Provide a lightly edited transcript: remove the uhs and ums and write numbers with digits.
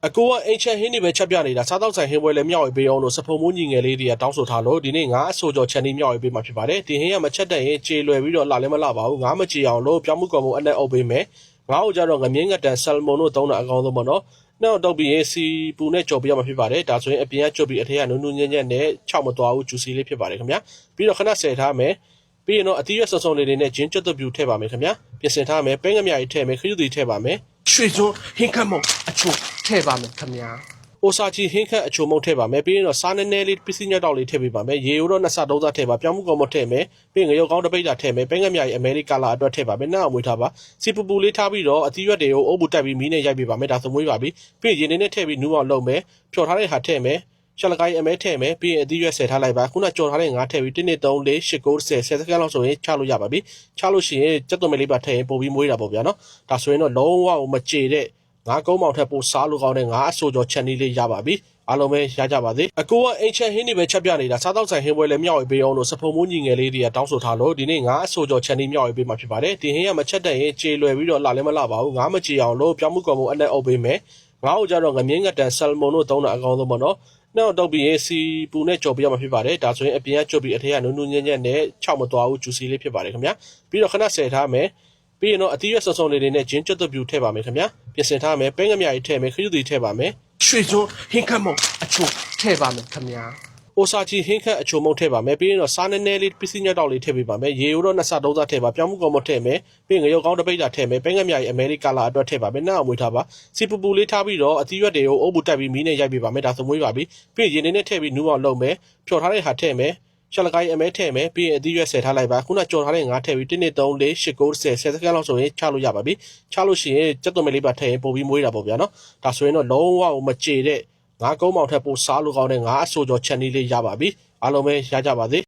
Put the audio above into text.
အကိုကအိမ်ချက်ဟင်းတွေပဲချက်ပြနေတာစားတောက်ဆိုင်ဟင်းပွဲလည်းမြောက်ဝေးပေးအောင်လို့စဖုံမိုးညီငယ်လေးတွေကတောင်းဆိုထားလို့ဒီနေ့ငါအဆိုကြော်ချန်နီမြောက်ဝေးပေးမှာဖြစ်ပါတယ်ဒီဟင်းကမချက်တတ်ရင်ကြေလွယ်ပြီးတော့လှလည်းမလှပါဘူးငါမကြေအောင်လို့ပြောင်းမှုကော်မှုအနဲ့အုပ်ပေးမယ်ငါ့ကိုကြတော့ငမြင်းငတန်ဆယ်မွန်တို့သုံးတာအကောင်းဆုံးပေါ့နော်နောက်တော့ပြီးရင်စီပူနဲ့ကြော်ပြရမှာဖြစ်ပါတယ်ဒါဆိုရင်အပြင်ကကျွတ်ပြီးအထက်ကနုံနုံညံ့ညံ့နဲ့ခြောက်မသွားဘူးဂျူစီလေးဖြစ်ပါတယ်ခင်ဗျာပြီးတော့ခဏဆယ်ထားမယ်ပြီးရင်တော့အသီးရွက်စုံစုံလေးတွေနဲ့ဂျင်းကျွတ်သွပြူထည့်ပါမယ်ခင်ဗျာပြင်ဆင်ထားမယ်ပဲငမြကြီးထည့်မယ်ခရုသီထည့်ပါမယ်ရွှေစွန်းဟင်းခတ်မုံအချို့ထည့်ပါမယ်ခင်ဗျာအိုစာချီဟင်းခတ်အချိုမုံထည့်ပါမယ်ပြီးရင်တော့စားနည်းနည်းလေးပစ္စည်းညက်တောက်လေးထည့်ပေးပါမယ်ရေရိုးတော့နှစ်ဆသုံးဆထည့်ပါပြောင်းမှုကော်မထည့်မယ်ပြီးရင်ငရုတ်ကောင်းတစ်ပိတ်တာထည့်မယ်ပဲငမြကြီးအမေရိကလာအတွက်ထည့်ပါမယ်နောက်အောင်မွေးထားပါစီပူပူလေးထားပြီးတော့အသီးရွက်တွေကိုအုပ်ပူတက်ပြီးမီးနဲ့ရိုက်ပေးပါမယ်ဒါဆိုမွေးပါပြီပြီးရင်ရေနေနဲ့ထည့်ပြီးနူးအောင်လုပ်မယ်ဖြော်ထားတဲ့ဟာထည့်မယ်ရှလကိုင်းအမဲထည့်မယ်ပြီးရင်အသီးရွက်ဆယ်ထားလိုက်ပါခုနကြော်ထားတဲ့ငါးထည့်ပြီး1 2 3 4 8 9 10 10စက္ကန့်လောက်ဆိုရင်ချလို့ရပါပြီချလို့ရှိရင်ကြက်သွန်မလေးပါထည့်ရင်ပို့ပြီးမွေးတာပေါ့ဗျာနော်ဒါဆိုရင်တော့လုံးဝမကြေတဲ့ငါးကုန်းမောင်ထက်ပိုစားလို့ကောင်းတဲ့ငါအဆိုကြော်ချက်နီးလေးရပါပြီအားလုံးပဲရကြပါစေအကိုကအိမ်ချက်ဟင်းတွေပဲချက်ပြနေတာစားတောက်ဆိုင်ဟင်းပွဲလည်းမြောက်ဝေးပေးအောင်လို့စဖုံမိုးညီငယ်လေးတွေကတောင်းဆိုထားလို့ဒီနေ့ငါအဆိုကြော်ချက်နီးမြောက်ဝေးပေးမှာဖြစ်ပါတယ်ဒီဟင်းကမချက်တတ်ရင်ကြေလွယ်ပြီးတော့လှလည်းမလှပါဘူးငါမကြေအောင်လို့ပြောင်းမှုကော်မှုအနဲ့အုပ်ပေးမယ်ငါ့ကိုကြတော့ငမြင်းငတန်ဆယ်မွန်တို့သုံးတာအကောင်းဆုံးပေါ့နော်နောက်တော့ပြီးရင်စီပူနဲ့ကြော်ပြရမှာဖြစ်ပါတယ်ဒါဆိုရင်အပြင်ကကျွတ်ပြီးအထက်ကနုံနုံညံ့ညံ့နဲ့ခြောက်မသွားဘူးဂျူစီလေးဖြစ်ပါတယ်ခင်ဗျာပြီးတော့ခဏဆယ်ထားမယ်ပြီးရင်တော့အသီးရွက်စုံစုံလေးတွေနဲ့ဂျင်းကျွတ်သွပြူထည့်ပါမယ်ခင်ဗျာပြင်ဆင်ထားမယ်ပဲငမြကြီးထည့်မယ်ခရုသီထည့်ပါမယ်ရွှေစွန်းဟင်းခတ်မုံအချို့ထည့်ပါမယ်ခင်ဗျာအိုစာချီဟင်းခတ်အချိုမုံထည့်ပါမယ်ပြီးရင်တော့စားနည်းနည်းလေးပစ္စည်းညက်တောက်လေးထည့်ပေးပါမယ်ရေရိုးတော့နှစ်ဆသုံးဆထည့်ပါပြောင်းမှုကော်မထည့်မယ်ပြီးရင်ငရုတ်ကောင်းတစ်ပိတ်တာထည့်မယ်ပဲငမြကြီးအမေရိကလာအတွက်ထည့်ပါမယ်နောက်အောင်မွေးထားပါစီပူပူလေးထားပြီးတော့အသီးရွက်တွေကိုအုပ်ပူတက်ပြီးမီးနဲ့ရိုက်ပေးပါမယ်ဒါဆိုမွေးပါပြီပြီးရင်ရေနေနဲ့ထည့်ပြီးနူးအောင်လုပ်မယ်ဖြော်ထားတဲ့ဟာထည့်မယ်ရှလကိုင်းအမဲထည့်မယ်ပြီးရင်အသီးရွက်ဆယ်ထားလိုက်ပါခုနကြော်ထားတဲ့ငါးထည့်ပြီး1 2 3 4 8 9 10 10စက္ကန့်လောက်ဆိုရင်ချလို့ရပါပြီချလို့ရှိရင်ကြက်သွန်မလေးပါထည့်ရင်ပို့ပြီးမွေးတာပေါ့ဗျာနော်ဒါဆိုရင်တော့လုံးဝမကြေတဲ့ငါးကုန်းမောင်ထက်ပိုစားလို့ကောင်းတဲ့ငါအဆိုကြော်ချက်နီးလေးရပါပြီအားလုံးပဲရကြပါစေ